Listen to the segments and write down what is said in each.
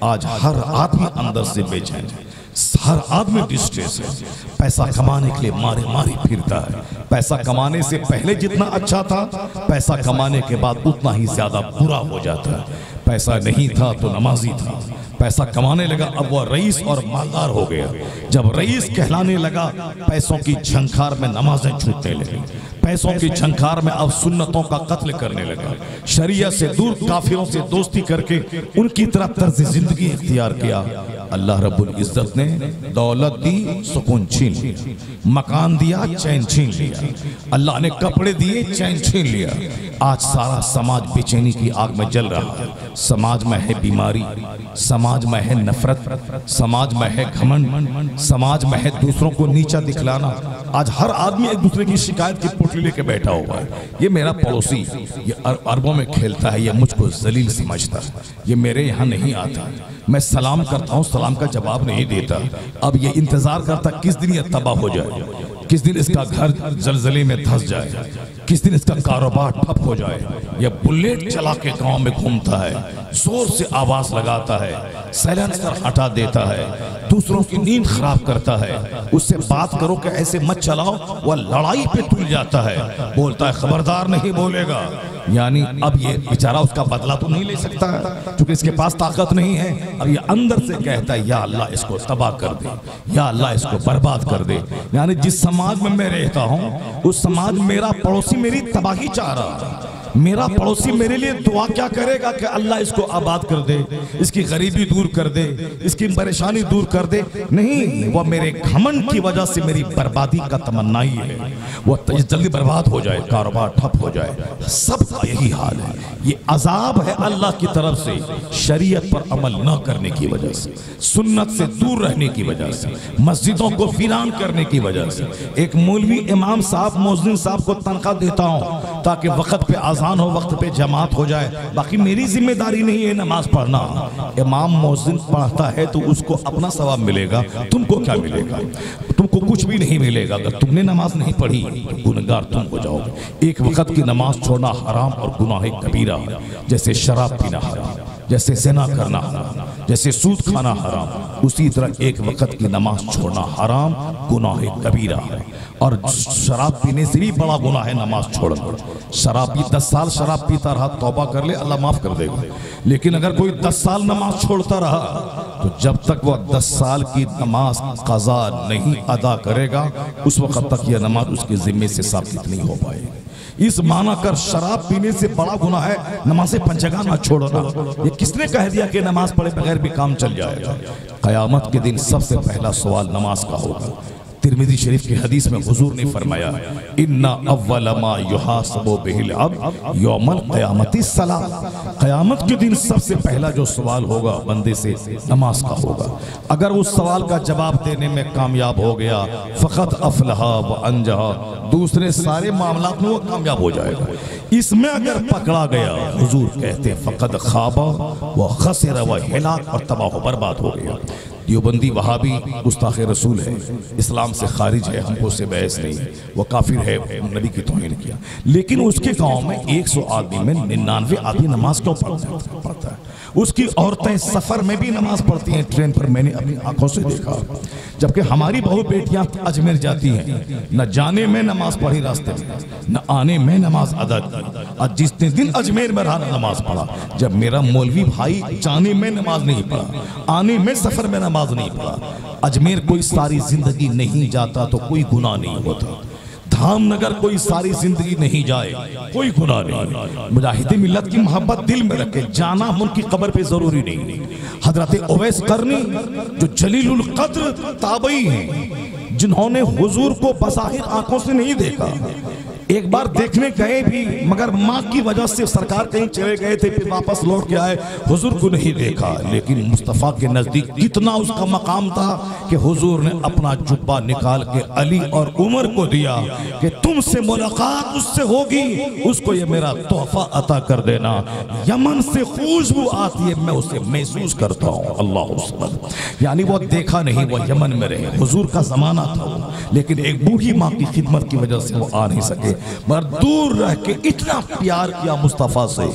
आज हर आदमी अंदर से बेचैन है, हर आदमी डिस्ट्रेस है। पैसा कमाने के लिए मारे मारे फिरता है। पैसा कमाने से पहले जितना अच्छा था, पैसा कमाने के बाद उतना ही ज्यादा बुरा हो जाता है। पैसा नहीं था तो नमाजी था, पैसा कमाने लगा अब वह रईस और मालदार हो गया। जब रईस कहलाने लगा, पैसों की झंकार में नमाजें छूटने लगी, पैसों की झंकार में अब सुन्नतों का कत्ल करने लगा। शरीयत से दूर काफिरों से दोस्ती करके उनकी तरफ तर्ज जिंदगी इख्तियार किया। अल्लाह रब्बुल इज्जत ने दौलत दी, सुकून छीन लिया, मकान दिया, चैन छीन लिया, अल्लाह ने कपड़े दिए, चैन छीन लिया। आज सारा समाज बेचैनी की आग में जल रहा है। समाज में है बीमारी, समाज में है नफरत, समाज में है घमंड, समाज में है दूसरों को नीचा दिखलाना। आज हर आदमी एक दूसरे की शिकायत की पोटली लेके बैठा हुआ है। ये मेरा पड़ोसी, ये अरबों में खेलता है, ये मुझको जलील समझता है, ये मेरे यहाँ नहीं आता, मैं सलाम करता हूँ, सलाम का जवाब नहीं देता। अब ये इंतजार करता किस दिन ये तबाह हो जाए, किस दिन इसका घर जलजले में धंस जाए, किस दिन इसका कारोबार ठप हो जाए। यह बुलेट चला के गांव में घूमता है, जोर से आवाज लगाता है, साइलेंसर हटा देता है, दूसरों की नींद खराब करता है। उससे बात करो कि ऐसे मत चलाओ, वह लड़ाई पे तुल जाता है, बोलता है खबरदार नहीं बोलेगा। यानी अब ये बेचारा उसका बदला तो नहीं ले सकता है क्योंकि इसके पास ताकत नहीं है। अब ये अंदर से कहता है या अल्लाह इसको तबाह कर दे, या अल्लाह इसको बर्बाद कर दे। यानी जिस समाज में मैं रहता हूँ उस समाज मेरा पड़ोसी मेरी तबाही चाह रहा है। मेरा पड़ोसी मेरे लिए दुआ क्या करेगा कि अल्लाह इसको आबाद कर दे, इसकी गरीबी दूर कर दे, इसकी परेशानी दूर कर दे। नहीं, वह मेरे घमंड की वजह से मेरी बर्बादी का तमन्ना ही है, वह जल्दी बर्बाद हो जाए, कारोबार ठप हो जाए। सबका यही हाल है। ये अजाब है अल्लाह की तरफ से, शरीयत पर अमल न करने की वजह से, सुन्नत से दूर रहने की वजह से, मस्जिदों को वीरान करने की वजह से। एक मौलवी इमाम साहब मुअज्जिन साहब को तनख्वाह देता हूँ ताकि वक्त पे आजान हो, वक्त पे जमात हो जाए। बाकी मेरी जिम्मेदारी नहीं है नमाज पढ़ना। इमाम मुअज्जिन पढ़ता है तो उसको अपना सवाब मिलेगा, तुमको क्या मिलेगा? तुमको कुछ भी नहीं मिलेगा। अगर तुमने नमाज नहीं पढ़ी तो गुनहगार तुम हो जाओगे। एक वक्त की नमाज छोड़ना हराम और गुनाह कबीरा है। जैसे शराब पीना हराम, जैसे ज़िना करना हराम, जैसे सूद खाना हराम, उसी तरह एक वक्त की नमाज छोड़ना हराम, गुनाह कबीरा है। और शराब पीने से भी बड़ा गुनाह है नमाज छोड़ना। शराबी 10 साल शराब पीता रहा, तौबा कर ले, अल्लाह माफ कर देगा। लेकिन अगर कोई 10 साल नमाज छोड़ता रहा तो जब तक वह 10 साल की नमाज कज़ा नहीं अदा करेगा उस वक्त तक यह नमाज उसके जिम्मे से साबित नहीं हो पाएगी। इस माना कर शराब पीने से बड़ा गुनाह है नमाज़े पंचगाह ना छोड़ना। ये किसने कह दिया कि नमाज पढ़े बगैर भी काम चल जाएगा? क़यामत के दिन सबसे पहला सवाल नमाज का होगा। तिरमिज़ी शरीफ की हदीस में हुजूर ने फरमाया, इन्ना अव्वल मा युहासबु बिहिल अब्द यौमल क़यामति सलाह। क़यामत के दिन सबसे पहला जो सवाल होगा बंदे से नमाज का होगा। अगर उस सवाल का जवाब देने में कामयाब हो गया फ़क़त अफ़लहा व अंजहा, दूसरे सारे मामलात में वो कामयाब हो जाएगा। इसमें अगर पकड़ा गया हुजूर कहते फ़क़द खाबा व खसिर व हिलाक, और तबाह बर्बाद हो गया। देवबंदी वहाबी गुस्ताखे रसूल है, इस्लाम से खारिज है, हमको से बहस नहीं, वो काफिर है, नबी की तौहीन किया। लेकिन उसके गांव में 100 आदमी में 99 आदमी नमाज क्यों पढ़ता है? उसकी औरतें सफर में भी नमाज पढ़ती हैं, ट्रेन पर मैंने अपनी आंखों से देखा। जबकि हमारी बहु बेटियां अजमेर जाती हैं, न जाने में नमाज पढ़ी रास्ते में, न आने में नमाज अदा की। और जितने दिन अजमेर में रहा नमाज पढ़ा। जब मेरा मौलवी भाई जाने में नमाज नहीं पढ़ा, आने में सफर में नमाज नहीं पढ़ा। अजमेर कोई सारी जिंदगी नहीं जाता तो कोई गुनाह नहीं होता। धामनगर कोई सारी जिंदगी नहीं जाए कोई गुनाह नहीं। मुजाहिद मिल्लत की मोहब्बत दिल में रखे, जाना उनकी कब्र पे जरूरी नहीं। हजरत उवैस करनी जो जलीलुल कद्र ताबई हैं, जिन्होंने हुजूर को बज़ाहिर आंखों से नहीं देखा, एक बार देखने गए भी मगर माँ की वजह से सरकार कहीं चले गए थे, फिर वापस लौट के आए, हुजूर को नहीं देखा। लेकिन मुस्तफ़ा के नज़दीक कितना उसका मकाम था कि हुजूर ने अपना जुब्बा निकाल के अली और उमर को दिया कि तुमसे मुलाकात उससे होगी, उसको ये मेरा तोहफा अता कर देना। यमन से खुशबू आती है, मैं उसे महसूस करता हूँ। अल्लाह अकबर। यानी वो देखा नहीं, वो यमन में रहे, हुजूर का ज़माना था वो, लेकिन एक बूढ़ी माँ की खिदमत की वजह से वो आ नहीं सके। मगर दूर रह के इतना प्यार किया मुस्तफ़ा से,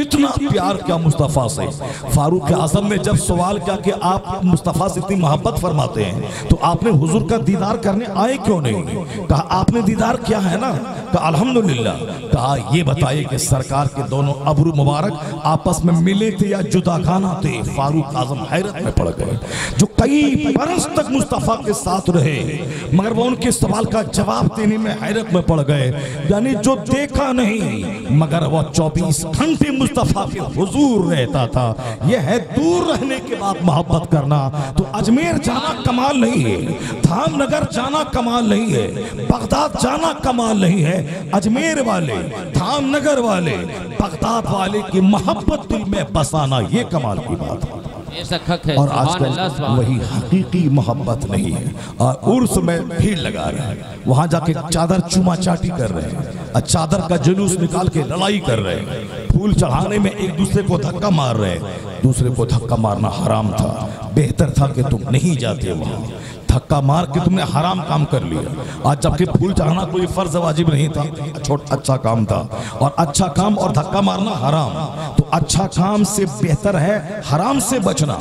इतना प्यार किया मुस्तफ़ा से। फारूक आज़म ने जब सवाल किया कि आप मुस्तफ़ा से इतनी मोहब्बत फरमाते हैं तो आपने हुजूर का दीदार करने आए क्यों नहीं? कहा आपने दीदार किया है ना? कहा अल्हम्दुलिल्लाह। कहा ये बताइए कि सरकार के दोनों अबरू मुबारक आपस में मिले थे या जुदाखाना थे? फारूक आज़म हैरत में पड़ गए। जो कई बरस तक मुस्तफ़ा के साथ रहे मगर वो उनके सवाल का जवाब देने में हैरत में पड़ गए। यानी जो देखा नहीं मगर वो 24 घंटे मुस्तफ़ा के हुजूर रहता था। यह है दूर रहने के बाद मोहब्बत करना। तो अजमेर जाना कमाल नहीं है, धामनगर जाना कमाल नहीं है, बगदाद जाना कमाल नहीं है। अजमेर वाले, धामनगर वाले, बगदाद वाले की मोहब्बत दिल में बसाना ये कमाल की बात है। और आजकल वही हकीकी मोहब्बत नहीं है। और उर्स में भीड़ लगा रहे हैं, वहां जाके चादर चूमा चाटी कर रहे हैं, चादर का जुलूस निकाल के लड़ाई कर रहे हैं, फूल चढ़ाने में एक दूसरे को धक्का मार रहे हैं। दूसरे को धक्का मारना हराम था, बेहतर था कि तुम नहीं जाते वहां। धक्का मार के तुमने हराम काम कर लिया। आज जबकि फूल चढ़ाना कोई फर्ज वाजिब नहीं था, अच्छा काम था। और अच्छा काम और धक्का मारना हराम। तो अच्छा काम से बेहतर है हराम से बचना।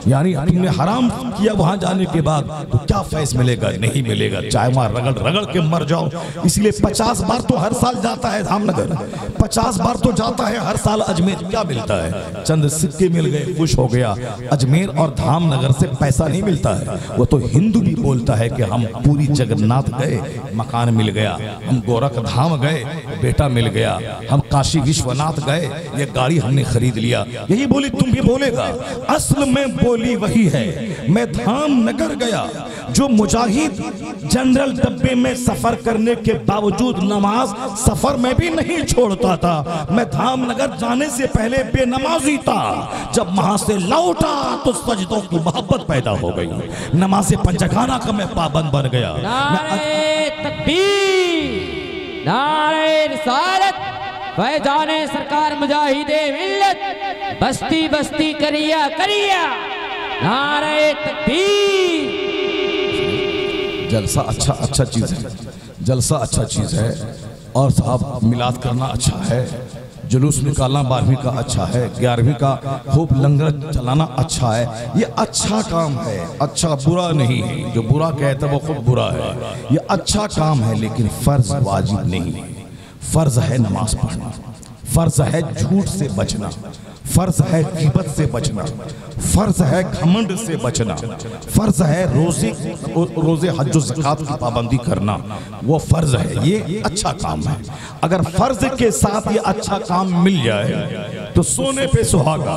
यानी तुमने हराम किया वहां जाने के बाद तो क्या फैस मिलेगा? नहीं मिलेगा। चाय मार रगड़ रगड़ के मर जाओ। इसलिए 50 बार तो हर साल जाता है धामनगर, 50 बार तो जाता है हर साल अजमेर। क्या मिलता है? चंद सिक्के मिल गए, खुश हो गया। अजमेर और धामनगर से पैसा नहीं मिलता है। वो तो हिंदू भी बोलता है कि हम पूरी जगन्नाथ गए, मकान मिल गया। हम गोरख धाम गए, बेटा मिल गया। हम काशी विश्वनाथ गए, ये गाड़ी हमने खरीद लिया। यही बोली तुम भी बोलेगा। असल में बोली वही है। मैं धामनगर गया, जो मुजाहिद जनरल डब्बे में सफर करने के बावजूद नमाज सफर में भी नहीं छोड़ता था। मैं धामनगर जाने से पहले बेनमाजी था। जब वहां से लौटा तो सजदों की मोहब्बत पैदा हो गई। नमाज पंजगाना का मैं पाबंद बन गया। नारे तकबीर, नारे रिसालत, फैजाने सरकार मुजाहिदे मिल्लत, बस्ती बस्ती करिया करिया, नारे तकबीर। जलसा अच्छा चीज है, जलसा अच्छा चीज है। और साहब मिलाद करना अच्छा है, जुलूस निकालना 12वीं का अच्छा है, 11वीं का खूब लंगर चलाना अच्छा है। ये अच्छा काम है, अच्छा बुरा नहीं है। जो बुरा कहता है वो खूब बुरा है। ये अच्छा काम है लेकिन फर्ज वाजिब नहीं है। फर्ज है नमाज पढ़ना, फर्ज है झूठ से बचना, फर्ज है गिबत से बचना, फर्ज है घमंड से बचना, फर्ज है रोजे हज ज़कात की पाबंदी करना। वो फर्ज है, ये अच्छा काम है। अगर फर्ज के साथ ये अच्छा काम मिल जाए तो सोने पे सुहागा।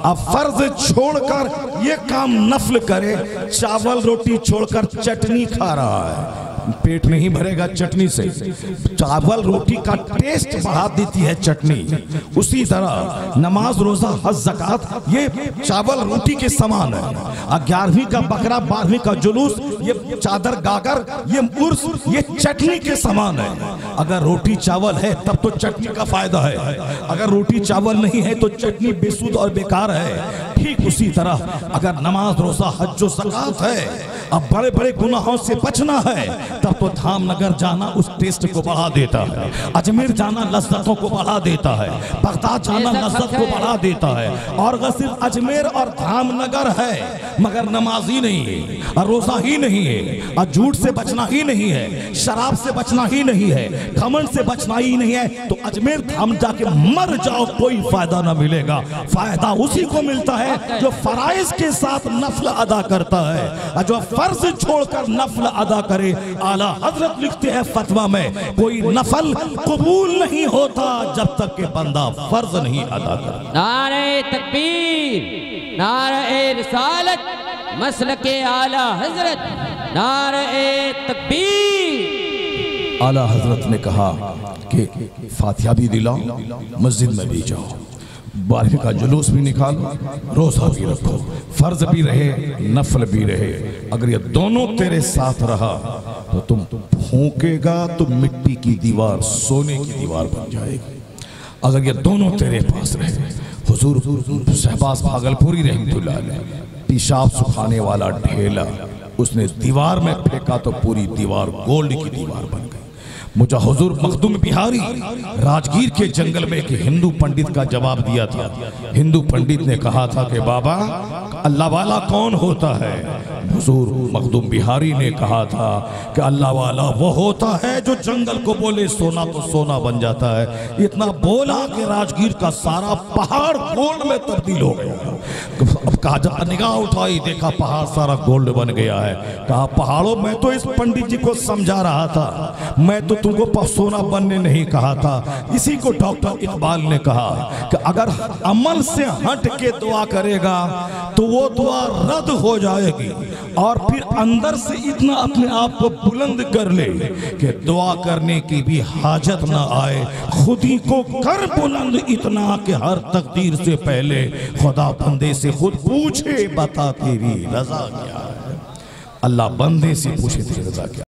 अब फर्ज छोड़कर ये काम नफल करे, चावल रोटी छोड़कर चटनी खा रहा है, पेट नहीं भरेगा चटनी से। चावल रोटी का टेस्ट बढ़ा देती है चटनी। उसी तरह नमाज रोजा हज ज़कात ये चावल रोटी के समान है। 11वीं का बकरा, 12वीं का जुलूस, ये चादर गागर, ये उर्स, ये चटनी के समान है। अगर रोटी चावल है तब तो चटनी का फायदा है, अगर रोटी चावल नहीं है तो चटनी बेसुध और बेकार है। ठीक उसी तरह अगर नमाज रोजा हज ज़कात है, अब बड़े बड़े गुनाहों से बचना है, तब तो धामनगर जाना उस टेस्ट को बढ़ा देता है। अजमेर जाना लज्जतों को बढ़ा देता है, बगदाद जाना लज्जत को बढ़ा देता है। और अगर सिर्फ अजमेर और धामनगर है मगर नमाज ही नहीं है, और रोजा ही नहीं है, और झूठ से बचना ही नहीं है, शराब से बचना ही नहीं है, घमंड से बचना ही नहीं है, तो अजमेर धाम जाके मर जाओ, कोई फायदा ना मिलेगा। फायदा उसी को मिलता है जो फराइज के साथ नफल अदा करता है, और जो फर्ज छोड़कर नफल अदा करे। आला हजरत लिखते हैं फतवा में, कोई नफल कबूल नहीं होता जब तक के बंदा फर्ज नहीं अदा करे। नारे तकबीर, नारे रिसालत, मसलके आला हजरत, नारे तकबीर। आला हजरत ने कहा कि फातिहा भी दिलाओ, मस्जिद में भी जाओ, 12वीं का जुलूस भी निकालो, रोजा भी रखो, फर्ज भी रहे, नफल भी रहे। अगर ये दोनों तेरे साथ रहा तो तुम फूकेगा तो मिट्टी की दीवार सोने की दीवार बन जाएगी। अगर ये दोनों तेरे पास रहे, हुजूर शहबाज भागलपुरी रहमतुल्लाह अलैह, पेशाब सुखाने वाला ढेला उसने दीवार में फेंका तो पूरी दीवार गोल्ड की दीवार बन गई। मुझे हुजूर मखदूम बिहारी राजगीर के जंगल में एक हिंदू पंडित का जवाब दिया था। हिंदू पंडित ने कहा था कि बाबा अल्लाह वाला कौन होता है? हुजूर मखदूम बिहारी ने कहा था कि अल्लाह वाला वो होता है जो जंगल को बोले सोना तो सोना बन जाता है। इतना बोला कि राजगीर का सारा पहाड़ गोल्ड में तब्दील हो गया। अब कहा जब निगाह उठाई देखा पहाड़ सारा गोल्ड बन गया है। कहा पहाड़ों में तो इस पंडित जी को समझा रहा था, मैं तो तुमको सोना बनने नहीं कहा था। इसी को डॉक्टर इकबाल ने कहा कि अगर अमल से हट के दुआ करेगा तो वो दुआ रद्द हो जाएगी, और फिर अंदर से इतना अपने आप को बुलंद कर ले कि दुआ करने की भी हाजत ना आए। खुद ही को कर बुलंद इतना कि हर तकदीर से पहले खुदा बंदे से खुद पूछे बता तेरी रजा क्या है। अल्लाह बंदे से पूछे तेरी रजा क्या।